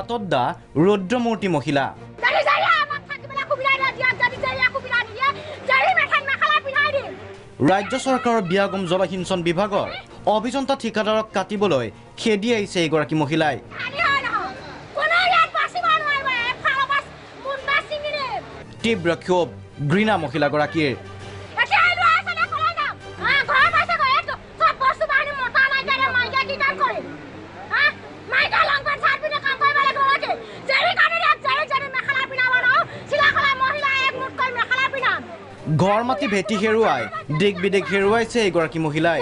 বাটত ৰুদ্ৰমূৰ্তি মহিলা ৰাজ্য চৰকাৰৰ বিয়াগম জলসিঞ্চন বিভাগৰ অভিযন্তা ঠিকাদাৰক কাটিবলৈ খেদি আহিছে এগৰাকী মহিলাই তীব্ৰ ক্ষোভ ঘৃণা মহিলাগৰাকীৰ ঘৰ মাটি ভেটি হেৰুৱাই দিগ বিদেশ হেৰুৱাইছে এগৰাকী মহিলাই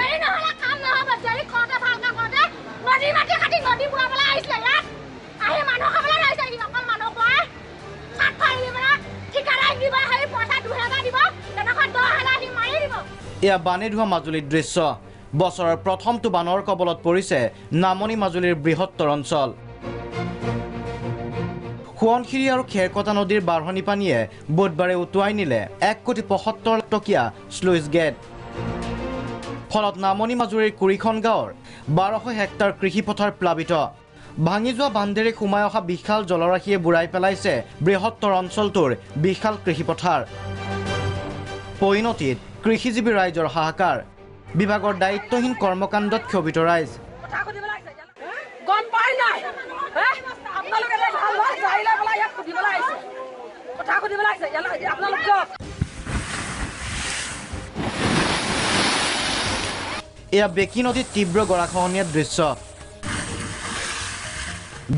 এয়া বানে ধোৱা মাজুলীৰ দৃশ্য বছৰৰ প্ৰথমটো বানৰ কবলত পৰিছে নামনি মাজুলীৰ বৃহত্তৰ অঞ্চল সোৱণশিৰি আৰু খেৰকটা নদীৰ বাঢ়নি পানীয়ে বুধবাৰে উটুৱাই নিলে 1,75 লাখ টকীয়া স্লুইচ গেট ফলত নামনি মাজুলীৰ কুৰিখন গাঁৱৰ 1200 হেক্টৰ কৃষিপথাৰ প্লাবিত ভাঙি যোৱা বান্ধেৰে সোমাই অহা বিশাল জলৰাশিয়ে বুঢ়াই পেলাইছে বৃহত্তৰ অঞ্চলটোৰ বিশাল কৃষিপথাৰ পৰিণতিত কৃষিজীৱী ৰাইজৰ হাহাকাৰ বিভাগৰ দায়িত্বহীন কৰ্মকাণ্ডত ক্ষোভিত ৰাইজ এয়া বেকী নদীত তীব্ৰ গৰাখহনীয়া দৃশ্য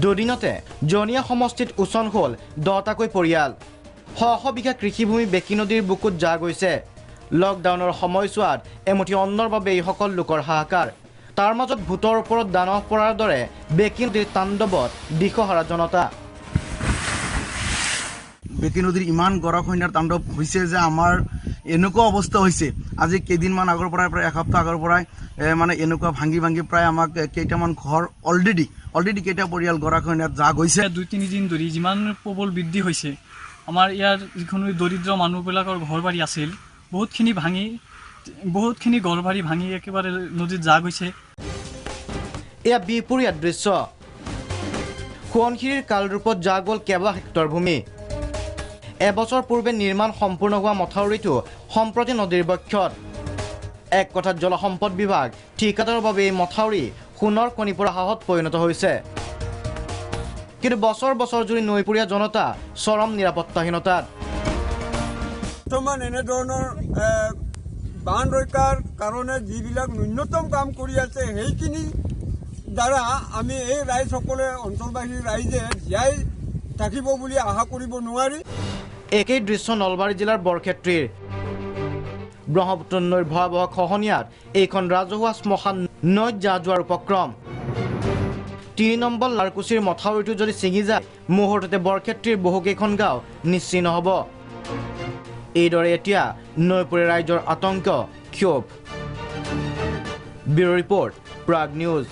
দুদিনতে জনীয়া সমষ্টিত উচন হ'ল 10টাকৈ পৰিয়াল শ বিঘা কৃষিভূমি বেকী নদীৰ বুকুত যা গৈছে লকডাউনৰ সময়ছোৱাত এমুঠি অন্নৰ বাবে এইসকল লোকৰ হাহাকাৰ তাৰ মাজত ভূতৰ ওপৰত দানৱ পৰাৰ দৰে বেকী নদীৰ তাণ্ডৱত দিশহাৰা জনতা বেকী নদীৰ ইমান গৰাখহনীয়াৰ তাণ্ডৱ হৈছে যে আমাৰ এনেকুৱা অৱস্থা হৈছে আজি কেইদিনমান আগৰ পৰাই প্ৰায় এসপ্তাহ আগৰ পৰাই মানে এনেকুৱা ভাঙি প্ৰায় আমাক কেইটামান ঘৰ অলৰেডি কেইটা পৰিয়াল গৰাখহনীয়াত যা গৈছে 2-3 দিন ধৰি যিমান প্ৰবল বৃদ্ধি হৈছে আমাৰ ইয়াৰ যিখিনি দৰিদ্ৰ মানুহবিলাকৰ ঘৰ বাৰী আছিল বহুতখিনি ঘৰ বাৰী ভাঙি একেবাৰে নদীত যা গৈছে এয়া বিপৰীয়া দৃশ্য সোৱণশিৰিৰ কালৰূপত যা গ'ল কেইবা হেক্টৰ ভূমি এবছৰ পূৰ্বে নিৰ্মাণ সম্পূৰ্ণ হোৱা মথাউৰিটো সম্প্ৰতি নদীৰ বক্ষত এক কথাত জলসম্পদ বিভাগ ঠিকাদাৰৰ বাবে এই মথাউৰি সোণৰ কণী পৰা হাঁহত পৰিণত হৈছে কিন্তু বছৰ জুৰি নৈপৰীয়া জনতা চৰম নিৰাপত্তাহীনতাত বৰ্তমান এনেধৰণৰ বান ৰক্ষাৰ কাৰণে যিবিলাক ন্যূনতম কাম কৰি আছে সেইখিনি দ্বাৰা আমি এই ৰাইজসকলে অঞ্চলবাসী ৰাইজে জীয়াই থাকিব বুলি আশা কৰিব নোৱাৰি একেই দৃশ্য নলবাৰী জিলাৰ বৰক্ষেত্ৰীৰ ব্ৰহ্মপুত্ৰ নৈৰ ভয়াৱহ খহনীয়াত এইখন ৰাজহুৱা শ্মশান নৈত যা যোৱাৰ উপক্ৰম 3 নম্বৰ লাৰকুচিৰ মথাউৰিটো যদি ছিঙি যায় মুহূৰ্ততে বৰক্ষেত্ৰীৰ বহুকেইখন গাঁও নিশ্চিহ্ন হ'ব এইদৰে এতিয়া নৈপৰীয়া ৰাইজৰ আতংক ক্ষোভ ব্যুৰো ৰিপৰ্ট প্ৰাগ নিউজ